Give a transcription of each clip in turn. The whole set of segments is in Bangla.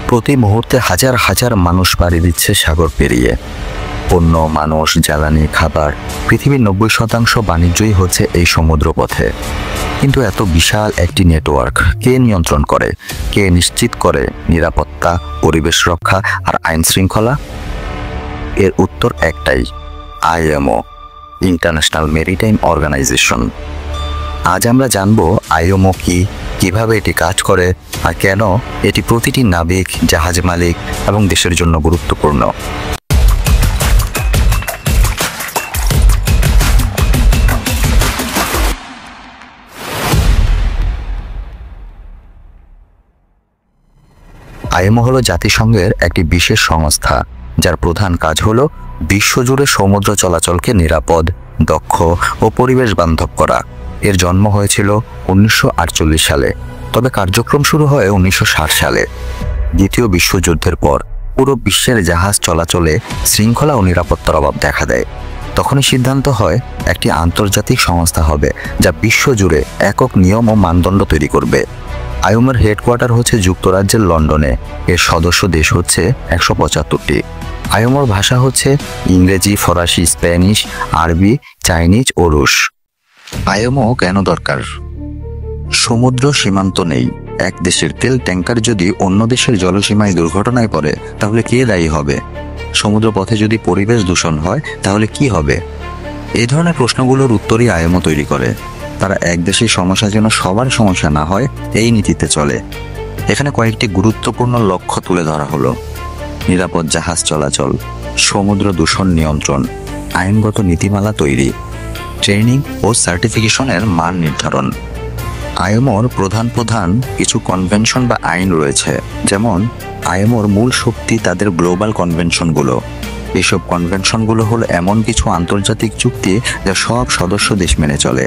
প্রতি মুহূর্তে হাজার হাজার মানুষ পাড়ি দিচ্ছে সাগর পেরিয়ে। পণ্য, মানুষ, জ্বালানি, খাবার, পৃথিবীর 90% বাণিজ্যই হচ্ছে এই সমুদ্রপথে। কিন্তু এত বিশাল একটি নেটওয়ার্ক কে নিয়ন্ত্রণ করে? কে নিশ্চিত করে নিরাপত্তা, পরিবেশ রক্ষা আর আইন শৃঙ্খলা? এর উত্তর একটাই, আইএমও, ইন্টারন্যাশনাল মেরিটাইম অর্গানাইজেশন। আজ আমরা জানব আইএমও কি, কিভাবে এটি কাজ করে, আর কেন এটি প্রতিটি নাবিক, জাহাজ মালিক এবং দেশের জন্য গুরুত্বপূর্ণ। আইএমও হলো জাতিসংঘের একটি বিশেষ সংস্থা, যার প্রধান কাজ হলো বিশ্বজুড়ে সমুদ্র চলাচলকে নিরাপদ, দক্ষ ও পরিবেশ বান্ধব করা। এর জন্ম হয়েছিল 1948 সালে, তবে কার্যক্রম শুরু হয় 1960 সালে। দ্বিতীয় বিশ্বযুদ্ধের পর পুরো বিশ্বের জাহাজ চলাচলে শৃঙ্খলা ও নিরাপত্তার অভাব দেখা দেয়। তখনই সিদ্ধান্ত হয় একটি আন্তর্জাতিক সংস্থা হবে, যা বিশ্বজুড়ে একক নিয়ম ও মানদণ্ড তৈরি করবে। আইএমওর হেডকোয়ার্টার হচ্ছে যুক্তরাজ্যের লন্ডনে। এর সদস্য দেশ হচ্ছে 175টি। আইএমওর ভাষা হচ্ছে ইংরেজি, ফরাসি, স্প্যানিশ, আরবি, চাইনিজ ও রুশ। আইএমও কেন দরকার? সমুদ্র সীমান্ত নেই। এক দেশের তেল ট্যাঙ্কার যদি অন্য দেশের জলসীমায় দুর্ঘটনায় পড়ে, তাহলে কে দায়ী হবে? সমুদ্রপথে যদি পরিবেশ দূষণ হয়, তাহলে কি হবে? এই ধরনের প্রশ্নগুলোর উত্তরই আইএমও তৈরি করে। তারা এক দেশের সমস্যা যেন সবার সমস্যা না হয়, এই নীতিতে চলে। এখানে কয়েকটি গুরুত্বপূর্ণ লক্ষ্য তুলে ধরা হলো: নিরাপদ জাহাজ চলাচল, সমুদ্র দূষণ নিয়ন্ত্রণ, আইনগত নীতিমালা তৈরি, ট্রেনিং ও সার্টিফিকেশনের মান নির্ধারণ। আইএমওর প্রধান কিছু কনভেনশন বা আইন রয়েছে, যেমন আইএমওর মূল শক্তি তাদের গ্লোবাল কনভেনশনগুলো। এসব কনভেনশনগুলো হলো এমন কিছু আন্তর্জাতিক চুক্তি যা সব সদস্য দেশ মেনে চলে।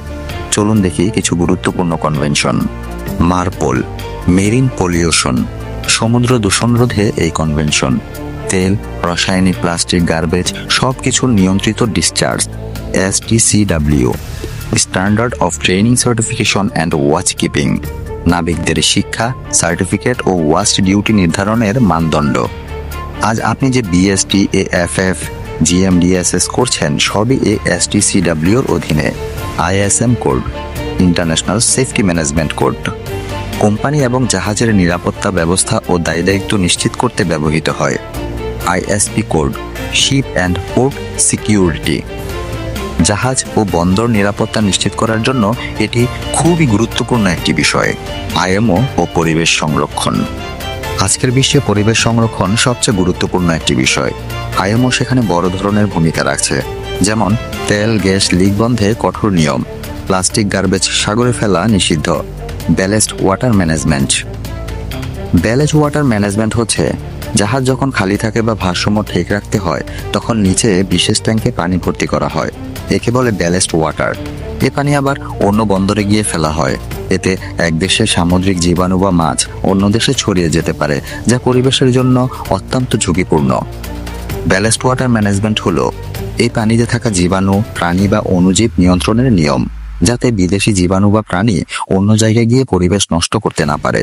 চলুন দেখি কিছু গুরুত্বপূর্ণ কনভেনশন। মারপোল, মেরিন পলিউশন, সমুদ্র দূষণ রোধে এই কনভেনশন। তেল, রাসায়নিক, প্লাস্টিক, গার্বেজ সব কিছুর নিয়ন্ত্রিত discharge. STCW, standard of training, certification and watch keeping, নাবিকদের শিক্ষা, সার্টিফিকেট ও ওয়াচ ডিউটি নির্ধারণের মানদণ্ড। আজ আপনি যে BST, AFF, GMDSS করছেন, সবই এই STCWর অধীনে। ISM code, international safety management code, company এবং জাহাজের নিরাপত্তা ব্যবস্থা ও দায়িত্ব নিশ্চিত করতে ব্যবহৃত হয়। ISP code, ship and port security, জাহাজ ও বন্দর নিরাপত্তা নিশ্চিত করার জন্য এটি খুবই গুরুত্বপূর্ণ একটি বিষয়। আইএমও ও পরিবেশ সংরক্ষণ। আজকের বিশ্বে পরিবেশ সংরক্ষণ সবচেয়ে গুরুত্বপূর্ণ একটি বিষয়। আইএমও সেখানে বড় ধরনের ভূমিকা রাখছে, যেমন তেল, গ্যাস লিক বন্ধে কঠোর নিয়ম, প্লাস্টিক, গার্বেজ সাগরে ফেলা নিষিদ্ধ, ballast water management. Ballast water management হচ্ছে জাহাজ যখন খালি থাকে বা ভারসাম্য ঠিক রাখতে হয়, তখন নিচে বিশেষ ট্যাঙ্কে পানি ভর্তি করা হয়। একে বলে ব্যালেস্ট ওয়াটার। এ পানি আবার অন্য বন্দরে গিয়ে ফেলা হয়। এতে এক দেশের সামুদ্রিক জীবাণু বা মাছ অন্য দেশে ছড়িয়ে যেতে পারে, যা পরিবেশের জন্য অত্যন্ত ঝুঁকিপূর্ণ। ব্যালেস্ট ওয়াটার ম্যানেজমেন্ট হলো এই পানিতে থাকা জীবাণু, প্রাণী বা অণুজীব নিয়ন্ত্রণের নিয়ম, যাতে বিদেশি জীবাণু বা প্রাণী অন্য জায়গায় গিয়ে পরিবেশ নষ্ট করতে না পারে।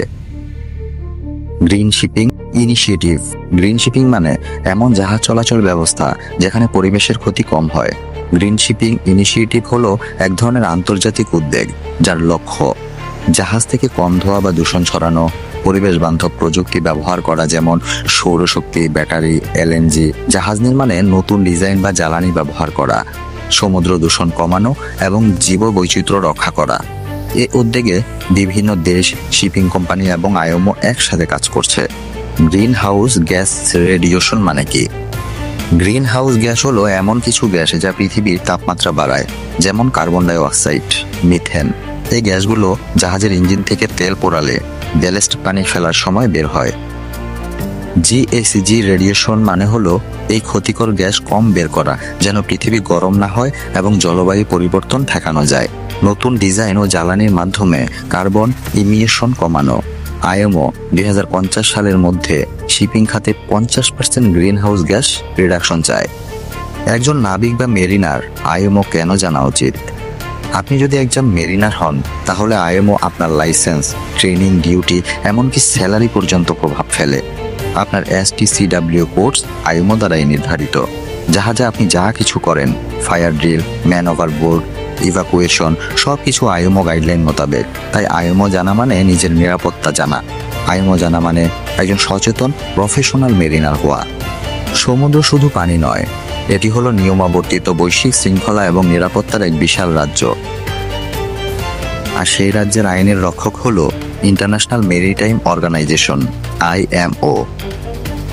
Green shipping initiative. Green shipping মানে এমন জাহাজ চলাচল ব্যবস্থা যেখানে পরিবেশের ক্ষতি কম হয়। গ্রিন শিপিং ইনিশিয়েটিভ হলো এক ধরনের আন্তর্জাতিক উদ্যোগ, যার লক্ষ্য জাহাজ থেকে কম ধোঁয়া বা দূষণ ছড়ানো, পরিবেশ বান্ধব প্রযুক্তি ব্যবহার করা, যেমন সৌরশক্তি, ব্যাটারি, LNG, জাহাজ নির্মাণে নতুন ডিজাইন বা জ্বালানি ব্যবহার করা, সমুদ্র দূষণ কমানো এবং জীববৈচিত্র্য রক্ষা করা। এ উদ্যোগে বিভিন্ন দেশ, শিপিং কোম্পানি এবং আইএমও একসাথে কাজ করছে। গ্রিন হাউস গ্যাস রেডিয়েশন মানে কি? গ্রিন হাউস গ্যাস হলো এমন কিছু গ্যাস যা পৃথিবীর তাপমাত্রা বাড়ায়, যেমন কার্বন ডাই অক্সাইড, মিথেন। এই গ্যাসগুলো জাহাজের ইঞ্জিন থেকে তেল পোড়ালে ব্যালেস্ট পানি ফেলার সময় বের হয়। GHG রেডিয়েশন মানে হলো এই ক্ষতিকর গ্যাস কম বের করা, যেন পৃথিবী গরম না হয় এবং জলবায়ু পরিবর্তন ঠেকানো যায়। নতুন ডিজাইন ও জ্বালানির মাধ্যমে কার্বন ইমিশন কমানো। আইএমও 2050 সালের মধ্যে শিপিং খাতে 50% গ্রিন হাউস গ্যাস রিডাকশন চায়। একজন নাবিক বা মেরিনার আইএমও কেন জানা উচিত? আপনি যদি একজন মেরিনার হন, তাহলে আইএমও আপনার লাইসেন্স, ট্রেনিং, ডিউটি, এমনকি স্যালারি পর্যন্ত প্রভাব ফেলে। আপনার STCW কোর্স আইএমও দ্বারাই নির্ধারিত। জাহাজে আপনি যা কিছু করেন, ফায়ার ড্রিল, ম্যান ওভারবোর্ড, ইভাকুয়েশন, সব কিছু আইএমও গাইডলাইন মোতাবেক। তাই আইএমও জানা মানে নিজের নিরাপত্তা জানা। আইএমও জানা মানে একজন সচেতন প্রফেশনাল মেরিনার হওয়া। সমুদ্র শুধু পানি নয়, এটি হলো নিয়মাবর্তিত বৈশ্বিক শৃঙ্খলা এবং নিরাপত্তার এক বিশাল রাজ্য। আর সেই রাজ্যের আইনের রক্ষক হলো ইন্টারন্যাশনাল মেরিটাইম অর্গানাইজেশন, IMO।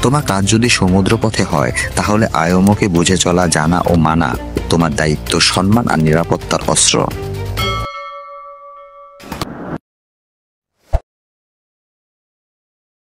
তোমার কাজ যদি সমুদ্রপথে হয়, তাহলে আইএমওকে বুঝে চলা, জানা ও মানা তোমার দায়িত্ব, সম্মান আর নিরাপত্তার অস্ত্র।